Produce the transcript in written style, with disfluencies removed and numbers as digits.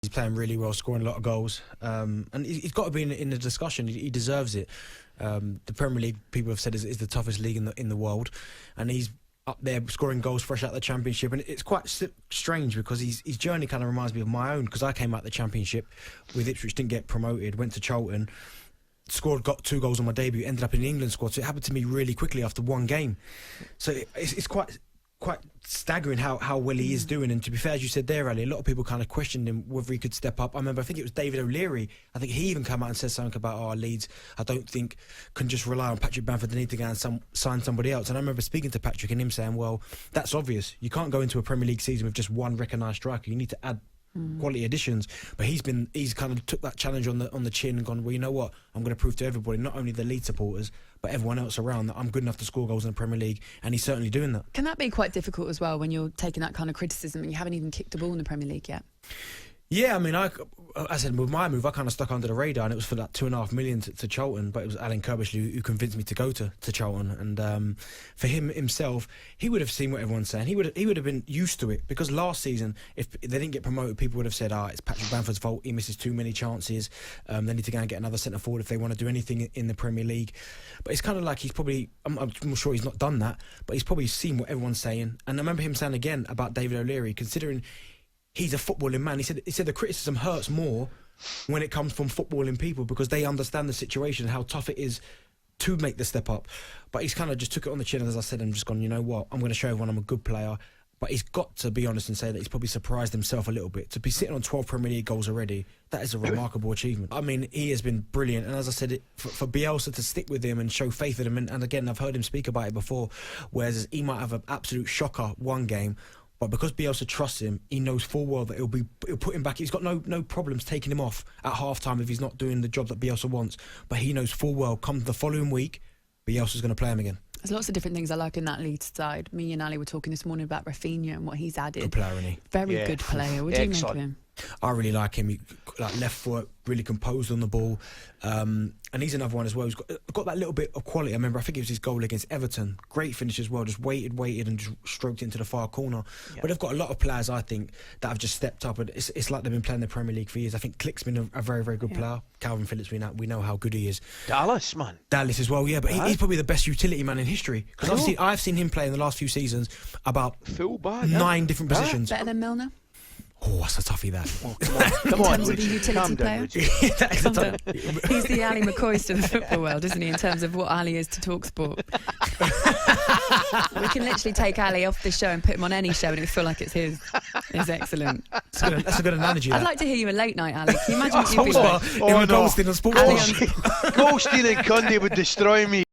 He's playing really well, scoring a lot of goals, and he's got to be in the discussion. He deserves it. The Premier League, people have said, is the toughest league in the world, and he's up there scoring goals fresh out of the Championship. And it's quite strange because his journey kind of reminds me of my own, because I came out of the Championship with Ipswich, didn't get promoted, went to Charlton, got 2 goals on my debut, ended up in the England squad. So it happened to me really quickly after one game. So it's quite staggering how well he is doing. And to be fair, as you said there, Ali, a lot of people kind of questioned him whether he could step up. I remember, I think it was David O'Leary, I think he even came out and said something about Leeds, I don't think can just rely on Patrick Bamford, they need to go and sign somebody else. And I remember speaking to Patrick and him saying, well, that's obvious, you can't go into a Premier League season with just one recognised striker, you need to add quality additions. But he's kind of took that challenge on the chin and gone, well, you know what, I'm going to prove to everybody, not only the Leeds supporters but everyone else around, that I'm good enough to score goals in the Premier League. And he's certainly doing that. Can that be quite difficult as well when you're taking that kind of criticism and you haven't even kicked a ball in the Premier League yet? Yeah, I mean, I said with my move, I kind of stuck under the radar, and it was for that $2.5 million to Charlton. But it was Alan Kirbishley who convinced me to go to Charlton. And for himself, he would have seen what everyone's saying. He would have been used to it, because last season, if they didn't get promoted, people would have said, it's Patrick Bamford's fault. He misses too many chances. They need to go and get another centre forward if they want to do anything in the Premier League. But it's kind of like he's probably, I'm sure he's not done that, but he's probably seen what everyone's saying. And I remember him saying again about David O'Leary, considering he's a footballing man. He said the criticism hurts more when it comes from footballing people, because they understand the situation, how tough it is to make the step up. But he's kind of just took it on the chin, and as I said, I'm just gone, you know what, I'm going to show everyone I'm a good player. But he's got to be honest and say that he's probably surprised himself a little bit. To be sitting on 12 Premier League goals already, that is a remarkable achievement. I mean, he has been brilliant. And as I said, for Bielsa to stick with him and show faith in him, and again, I've heard him speak about it before, whereas he might have an absolute shocker one game, but because Bielsa trusts him, he knows full well that he'll put him back. He's got no problems taking him off at half-time if he's not doing the job that Bielsa wants. But he knows full well, come the following week, Bielsa's going to play him again. There's lots of different things I like in that Leeds side. Me and Ali were talking this morning about Rafinha and what he's added. Good player, isn't he? Very good player. What do you make of him? I really like him. He, like left foot, really composed on the ball, and he's another one as well. He's got that little bit of quality. I remember, I think it was his goal against Everton. Great finish as well. Just waited, and just stroked into the far corner. Yeah. But they've got a lot of players, I think, that have just stepped up. And it's like they've been playing the Premier League for years. I think Click's been a very, very good player. Calvin Phillips, we know how good he is. Dallas, man. Dallas as well, yeah. But he's probably the best utility man in history. Because I've seen him play in the last few seasons about 9 different positions. Better than Milner? Oh, that's a toughie, that. Oh, come on. In terms of a utility player? He's the Ali McCoy to the football world, isn't he, in terms of what Ali is to talkSPORT? We can literally take Ali off this show and put him on any show and it would feel like it's his. It's excellent. That's a good analogy. I'd like to hear you a late night, Ali. Can you imagine what you'd be like? Ghosting on Sports. Ghosting and Cundy would destroy me.